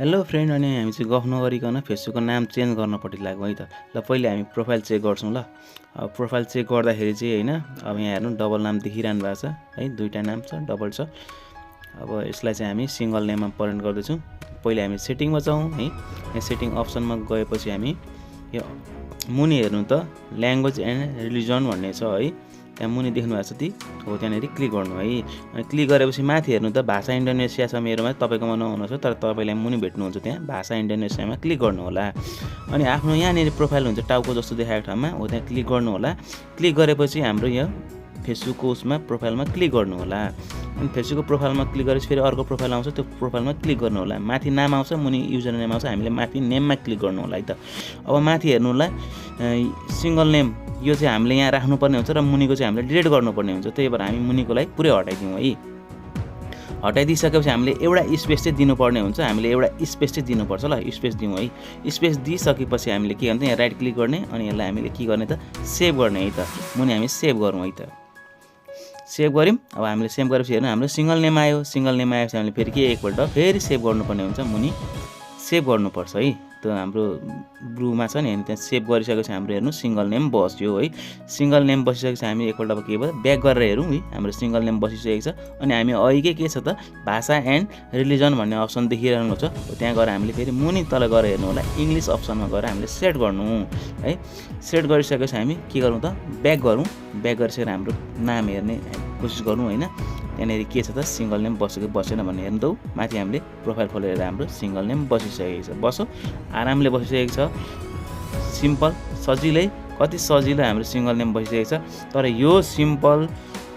Hello friend, अनि हामी चाहिँ गफ नगरिकन फेसबुकको नाम चेन्ज गर्नपट्टि लाग्यौँ है त। ल पहिले हामी प्रोफाइल चेक गर्छौँ। ल अब प्रोफाइल चेक गर्दाखेरि चाहिँ होइन, अब यहाँ हेर्नु डबल नाम देखिरहनु भएको छ है, दुईवटा नाम छ, डबल छ। अब यसलाई चाहिँ हामी सिङ्गल नेममा परिणत गर्दैछौँ। पहिले हामी सेटिङमा जाउँ है। यहाँ सेटिङ अप्सनमा गएपछि हामी यो मुनि हेर्नु त ल्याङ्ग्वेज एन्ड रिलिजन भन्ने छ है। त्यहाँ मुनि देख्नु भएको छ ती हो, त्यहाँनिर क्लिक गर्नु है। अनि क्लिक गरेपछि माथि हेर्नु त भाषा इन्डोनेसिया छ मेरोमा, तपाईँकोमा नहुनुहोस् तर तपाईँलाई मुनि भेट्नुहुन्छ त्यहाँ भाषा इन्डोनेसियामा क्लिक गर्नु होला। अनि आफ्नो यहाँनिर प्रोफाइल हुन्छ टाउको जस्तो देखाएको ठाउँमा हो, त्यहाँ क्लिक गर्नु होला। क्लिक गरेपछि हाम्रो यो फेसबुकको उसमा प्रोफाइलमा क्लिक गर्नु होला। अनि फेसबुकको प्रोफाइलमा क्लिक गरेपछि फेरि अर्को प्रोफाइल आउँछ, त्यो प्रोफाइलमा क्लिक गर्नु होला। माथि नाम आउँछ, मुनि युजर नेम आउँछ, हामीले माथि नेममा क्लिक गर्नु होला है त। अब माथि हेर्नु होला सिङ्गल नेम, यो चाहिँ हामीले यहाँ राख्नुपर्ने हुन्छ र मुनिको चाहिँ हामीले डिलिट गर्नुपर्ने हुन्छ। त्यही भएर हामी मुनिकोलाई पुरै हटाइदिउँ है। हटाइदिइसकेपछि हामीले एउटा स्पेस चाहिँ दिनुपर्ने हुन्छ, हामीले एउटा स्पेस चाहिँ दिनुपर्छ। ल स्पेस दिउँ है। स्पेस दिइसकेपछि हामीले के गर्ने, यहाँ राइट क्लिक गर्ने अनि यसलाई हामीले के गर्ने त सेभ गर्ने है त। मुनि हामी सेभ गरौँ है त। सेभ गऱ्यौँ। अब हामीले सेभ गरेपछि हेर्नु हाम्रो सिङ्गल नेम आयो। सिङ्गल नेम आएपछि हामीले फेरि के एकपल्ट फेरि सेभ गर्नुपर्ने हुन्छ, मुनि सेभ गर्नुपर्छ है। त्यो हाम्रो ब्लूमा छ नि, त्यहाँ सेभ गरिसकेपछि हाम्रो हेर्नु सिङ्गल नेम बस्यो है। सिङ्गल नेम बसिसकेपछि हामी एकपल्ट अब के भयो ब्याक गरेर हेरौँ है। हाम्रो सिङ्गल नेम बसिसकेको छ। अनि हामी अहिले के छ त भाषा एन्ड रिलिजन भन्ने अप्सन देखिरहनु छ, त्यहाँ गएर हामीले फेरि मुनि तल गएर हेर्नु होला, इङ्ग्लिस अप्सनमा गएर हामीले सेट गर्नु है। सेट गरिसकेपछि हामी के गरौँ त ब्याक गरौँ। ब्याक गरिसकेर हाम्रो नाम हेर्ने कोसिस गरौँ होइन। त्यहाँनिर के छ त सिङ्गल नेम बसेको बसेन भन्ने हेर्नु त। माथि हामीले प्रोफाइल खोलेर हाम्रो सिङ्गल नेम बसिसकेको छ, बसो आरामले बसिसकेको छ। सिम्पल सजिलै, कति सजिलो हाम्रो सिङ्गल नेम बसिसकेको छ। तर यो सिम्पल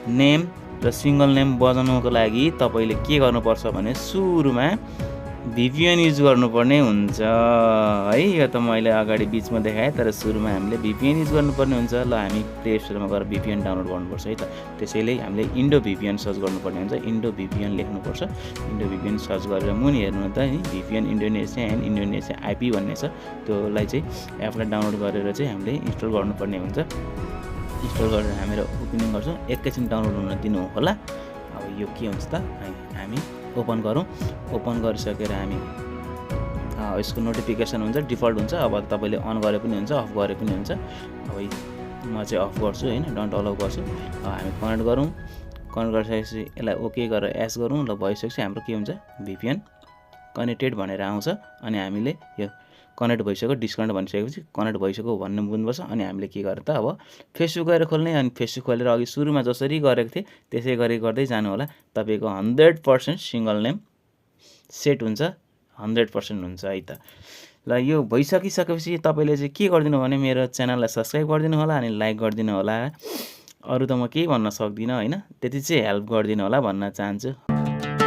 नेम र सिङ्गल नेम बनाउनुको लागि तपाईँले के गर्नुपर्छ भने सुरुमा VPN युज गर्नुपर्ने हुन्छ है। यो त मैले अगाडि बिचमा देखाएँ, तर सुरुमा हामीले VPN युज गर्नुपर्ने हुन्छ। ल हामी प्ले स्टोरमा गएर VPN डाउनलोड गर्नुपर्छ है त। त्यसैले हामीले इन्डो VPN सर्च गर्नुपर्ने हुन्छ। इन्डो VPN लेख्नुपर्छ। इन्डो VPN सर्च गरेर मुनि हेर्नु त नि VPN Indonesia and Indonesia IP भन्ने छ, त्योलाई चाहिँ एपलाई डाउनलोड गरेर चाहिँ हामीले इन्स्टल गर्नुपर्ने हुन्छ। इन्स्टल गरेर हामीहरू ओपनिङ गर्छौँ, एकैछिन डाउनलोड हुन दिनु होला। अब यो के हुन्छ त हामी ओपन गरौँ। ओपन गरिसकेर हामी यसको नोटिफिकेसन हुन्छ, डिफल्ट हुन्छ। अब तपाईँले अन गरे पनि हुन्छ, अफ गरे पनि हुन्छ। अब म चाहिँ अफ गर्छु होइन, डोन्ट अलाउ गर्छु। हामी कनेक्ट गरौँ। कनेक्ट गरिसकेपछि यसलाई ओके गरेर एस गरौँ। ल भइसकेपछि हाम्रो के हुन्छ VPN कनेक्टेड भनेर आउँछ। अनि हामीले यो कनेक्ट भइसक्यो, डिस्कनेक्ट भनिसकेपछि कनेक्ट भइसक्यो भन्ने बुझ्नुपर्छ। अनि हामीले के गरेर त अब फेसबुक गएर खोल्ने। अनि फेसबुक खोलेर अघि सुरुमा जसरी गरेको थिएँ त्यसै गरी गर्दै जानु होला। तपाईँको 100% सिङ्गल नेम सेट हुन्छ, 100% हुन्छ है त। ल यो भइसकिसकेपछि तपाईँले चाहिँ के गरिदिनु भने मेरो च्यानललाई सब्सक्राइब गरिदिनु होला, अनि लाइक गरिदिनु होला। अरू त म केही भन्न सक्दिनँ होइन, त्यति चाहिँ हेल्प गरिदिनु होला भन्न चाहन्छु।